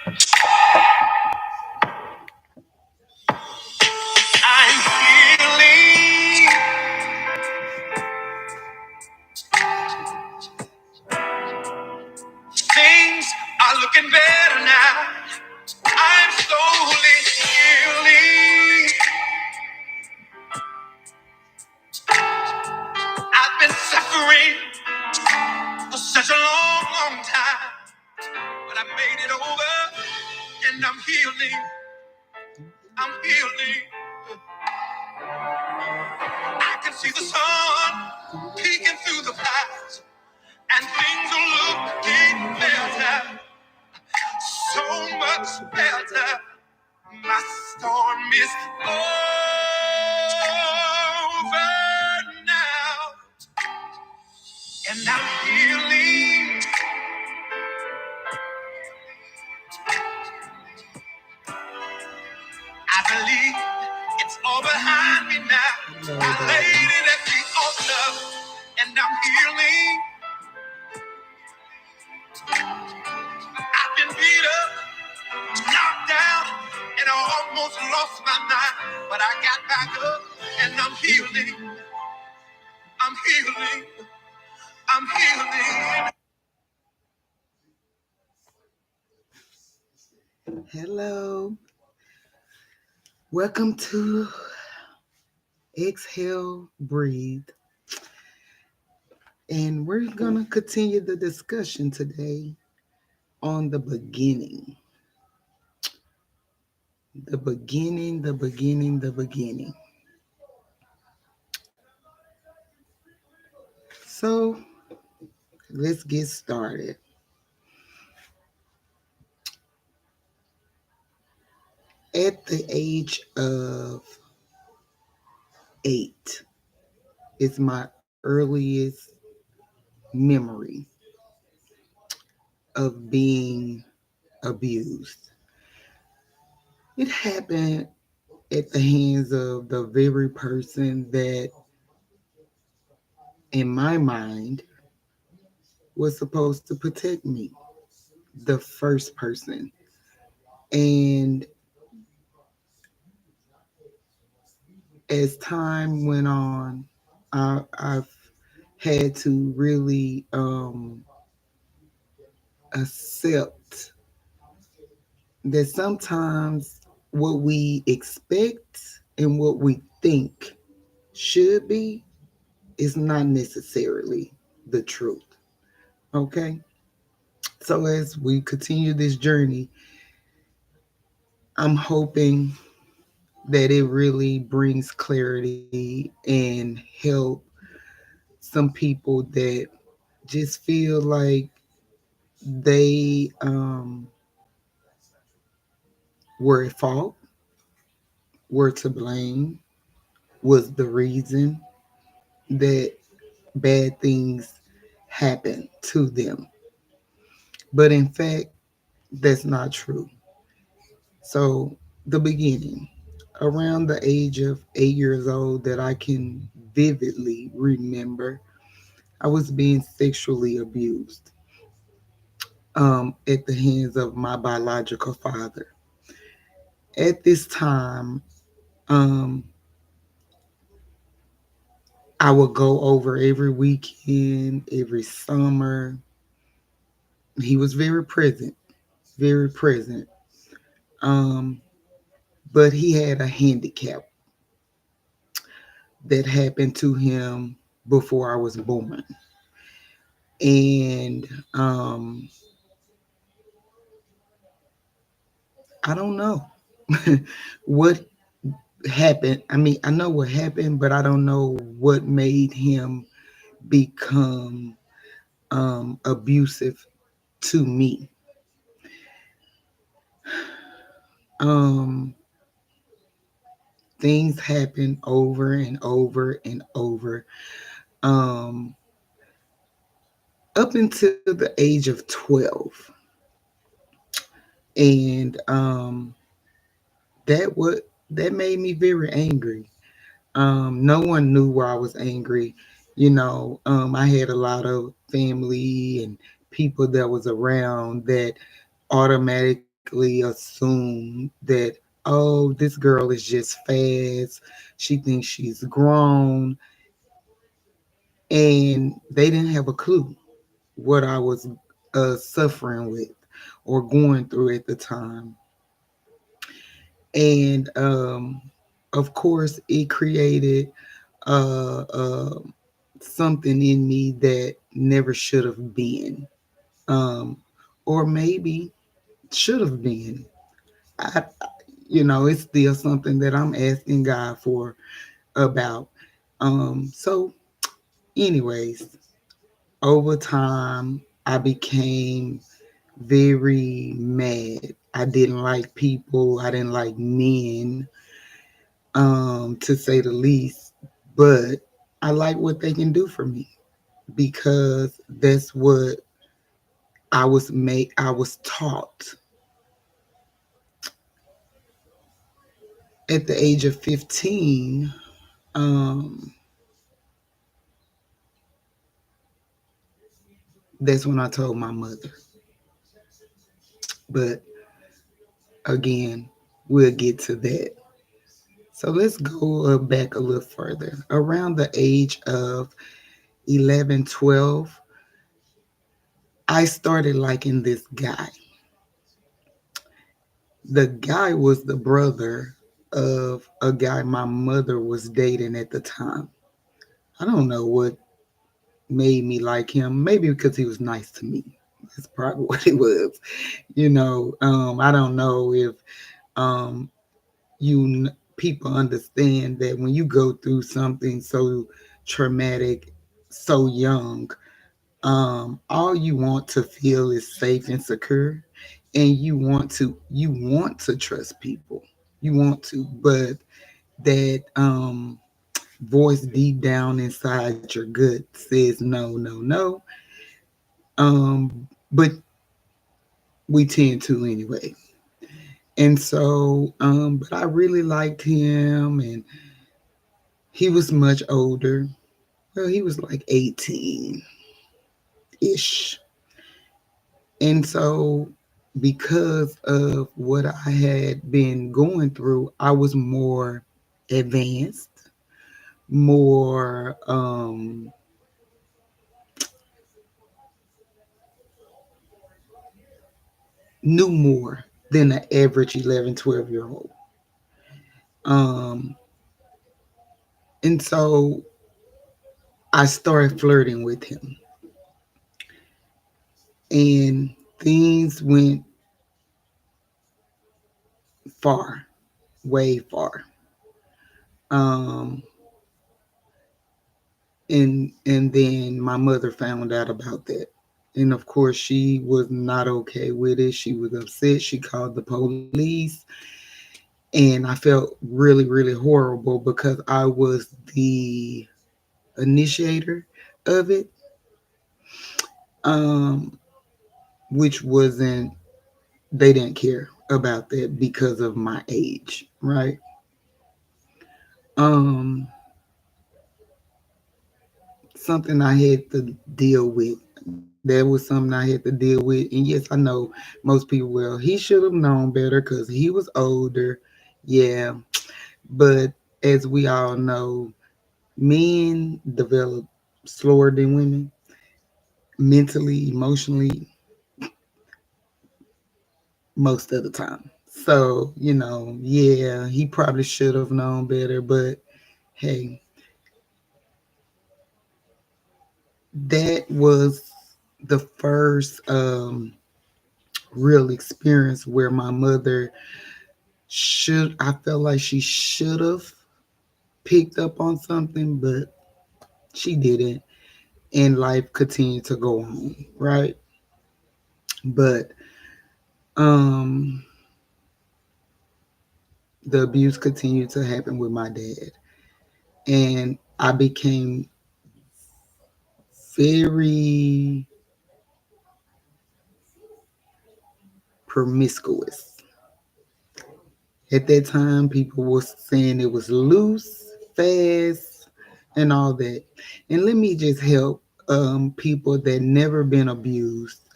I'm feeling things are looking better now. I'm slowly healing. I've been suffering for such a long, long time, but I made it over and I'm healing. I'm healing. I can see the sun peeking through the clouds, and things are looking better, so much better. My storm is over now, and I'm healing. I believe it's all behind me now. I laid it at the altar, and I'm healing. I've been beat up, knocked down, and I almost lost my mind, but I got back up, and I'm healing. I'm healing. I'm healing. Hello. Welcome to Exhale, Breathe. And we're going to continue the discussion today on the beginning. The beginning, the beginning, the beginning. So let's get started. At the age of 8 is my earliest memory of being abused. It happened at the hands of the very person that, in my mind, was supposed to protect me, the first person. And as time went on, I've had to really accept that sometimes what we expect and what we think should be is not necessarily the truth. Okay? So as we continue this journey, I'm hoping that it really brings clarity and help some people that just feel like they were at fault, were to blame, was the reason that bad things happened to them. But in fact, that's not true. So, the beginning, around the age of 8 years old, that I can vividly remember, I was being sexually abused at the hands of my biological father. At this time, um, I would go over every weekend, every summer. He was very present, very present. Um, but he had a handicap that happened to him before I was born. And I don't know what happened. I mean, I know what happened, but I don't know what made him become abusive to me. Um, Things happen over and over and over. Um, Up until the age of 12. And that made me very angry. No one knew why I was angry. I had a lot of family and people that was around that automatically automatically assume that, oh, this girl is just fast. She thinks she's grown. And they didn't have a clue what I was suffering with or going through at the time. And of course, it created uh, uh, something in me that never should have been, um, or maybe should have been. I, it's still something that I'm asking God for about. So, anyways, over time, I became very mad. I didn't like people. I didn't like men, to say the least. But I like what they can do for me because that's what I was taught at the age of 15. Um, that's when I told my mother. But again, we'll get to that. So let's go back a little further. Around the age of 11, 12, I started liking this guy. The guy was the brother of a guy my mother was dating at the time. I don't know what made me like him. Maybe because he was nice to me. That's probably what it was. I don't know if um, people understand that when you go through something so traumatic, so young, all you want to feel is safe and secure, and you want to trust people. You want to, but that voice deep down inside your gut says no, no, no. But we tend to anyway. And so, but I really liked him, and he was much older. Well, he was like 18 ish. And so, because of what I had been going through, I was more advanced, more, knew more than the average 11, 12-year old. Um, and so I started flirting with him, and things went far, way far. Um, and then my mother found out about that. And of course, she was not okay with it. She was upset. She called the police. And I felt really, really horrible because I was the initiator of it, um, which wasn't, they didn't care about that because of my age, right? Um, Something I had to deal with. That was something I had to deal with. And yes, I know most people, well, he should have known better because he was older. Yeah. But as we all know, men develop slower than women mentally, emotionally, most of the time. So, yeah, he probably should have known better. But hey, that was the first real experience where my mother I felt like she should have picked up on something, but she didn't. And life continued to go on, right? But um the abuse continued to happen with my dad. And I became very promiscuous. At that time, people were saying it was loose, fast, and all that. And let me just help people that never been abused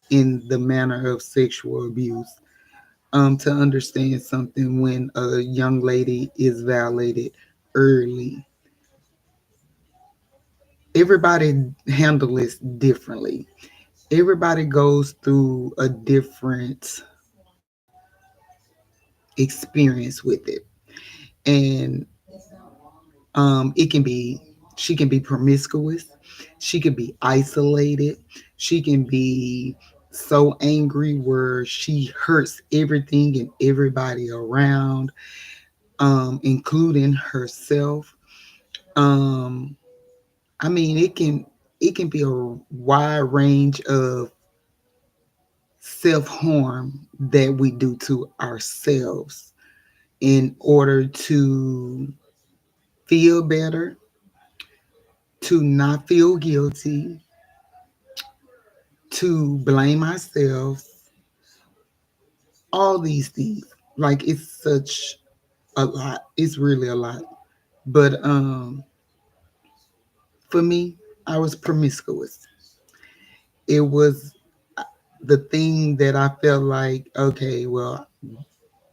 in the manner of sexual abuse. to understand something when a young lady is violated early. Everybody handle this differently. Everybody goes through a different experience with it. And it can be, she can be promiscuous, she can be isolated, she can be so angry where she hurts everything and everybody around, including herself. um I mean, it can be a wide range of self harm that we do to ourselves in order to feel better, to not feel guilty, to blame ourselves, all these things. Like, it's such a lot. It's really a lot. But for me, I was promiscuous. It was the thing that I felt like, okay, well,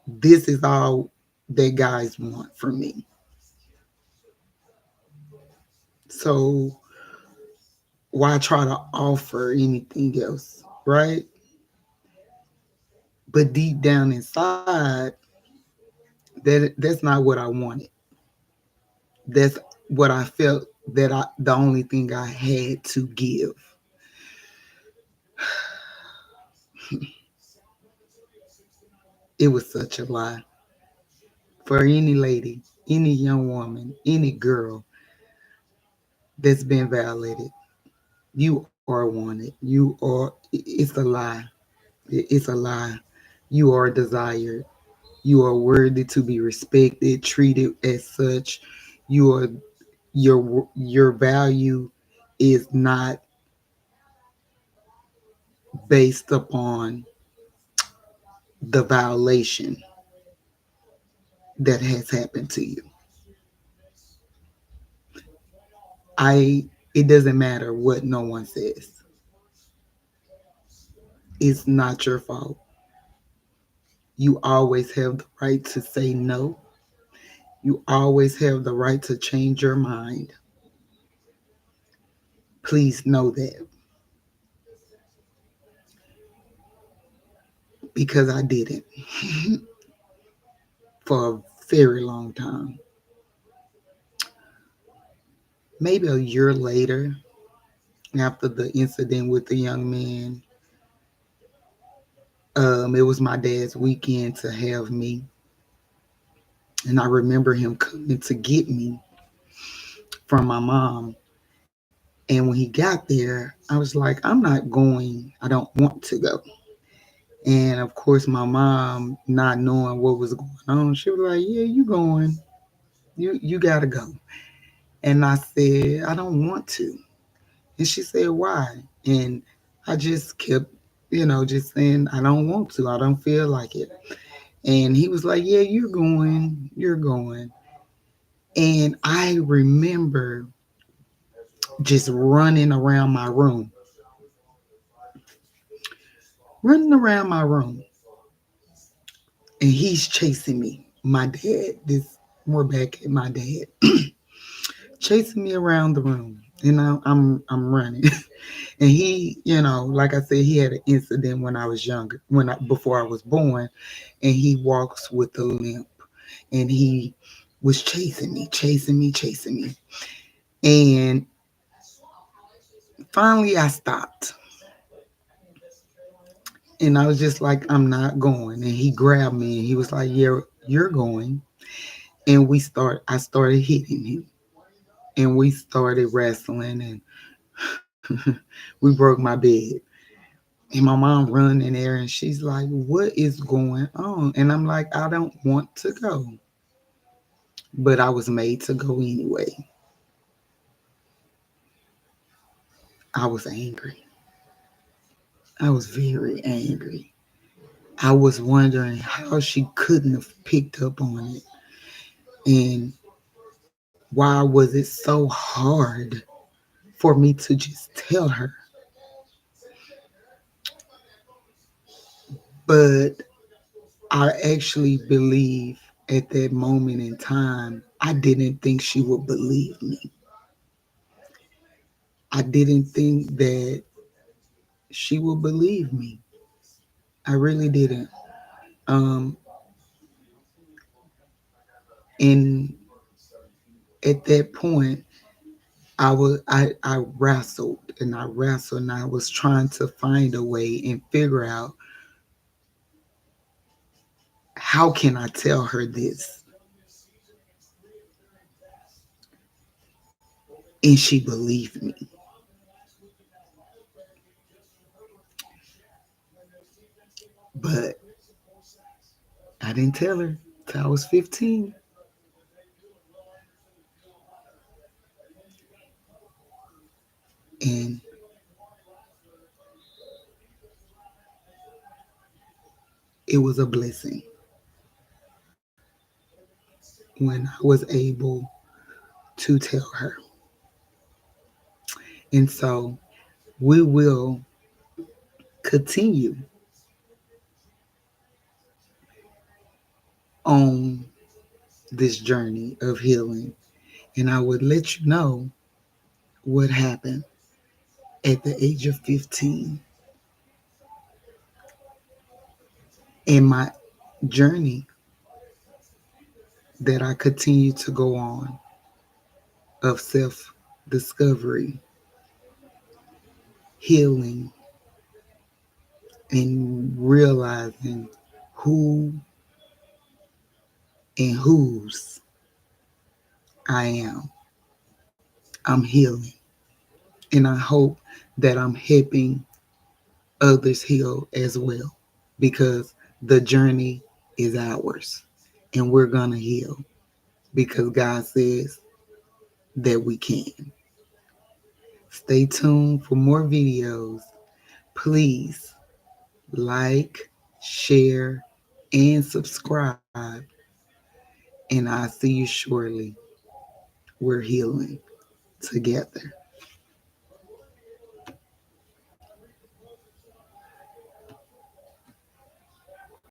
this is all that guys want from me. So why try to offer anything else, right? But deep down inside, that's not what I wanted. That's what I felt that the only thing I had to give. It was such a lie. For any lady, any young woman, any girl that's been violated, you are wanted. You are, it's a lie. It's a lie. You are desired. You are worthy to be respected, treated as such. You are, your value is not based upon the violation that has happened to you. I It doesn't matter what no one says. It's not your fault. You always have the right to say no. You always have the right to change your mind. Please know that, because I didn't for a very long time. Maybe a year later, after the incident with the young man, it was my dad's weekend to have me. And I remember him coming to get me from my mom. And when he got there, I was like, I'm not going. I don't want to go. And of course, my mom, not knowing what was going on, she was like, "Yeah, you going? You gotta go." And I said, "I don't want to." And she said, "Why?" And I just kept, just saying, "I don't want to. I don't feel like it." And he was like, "Yeah, you're going. You're going." And I remember just running around my room, and he's chasing me. My dad, this, more back at my dad, chasing me around the room, and I'm running. And he, like I said, he had an incident when I was younger, before I was born, and he walks with a limp, and he was chasing me, chasing me, chasing me, and finally I stopped, and I was just like, I'm not going. And he grabbed me, and he was like, "Yeah, you're going." And I started hitting him, and we started wrestling, and we broke my bed. And my mom run in there, and she's like, "What is going on?" And I'm like, "I don't want to go." But I was made to go anyway. I was angry. I was very angry. I was wondering how she couldn't have picked up on it. And why was it so hard for me to just tell her? But I actually believe at that moment in time, I didn't think she would believe me. I didn't think that she would believe me. I really didn't. Um, and at that point, I wrestled and I wrestled and I was trying to find a way and figure out how can I tell her this, and she believed me. But I didn't tell her till I was 15, and it was a blessing when I was able to tell her. And so we will continue on this journey of healing, and I would let you know what happened at the age of 15 in my journey that I continue to go on of self discovery, healing, and realizing who and whose I am. I'm healing. And I hope that I'm helping others heal as well because the journey is ours and we're going to heal because God says that we can. Stay tuned for more videos. Please like, share, and subscribe. And I'll see you shortly. We're healing together.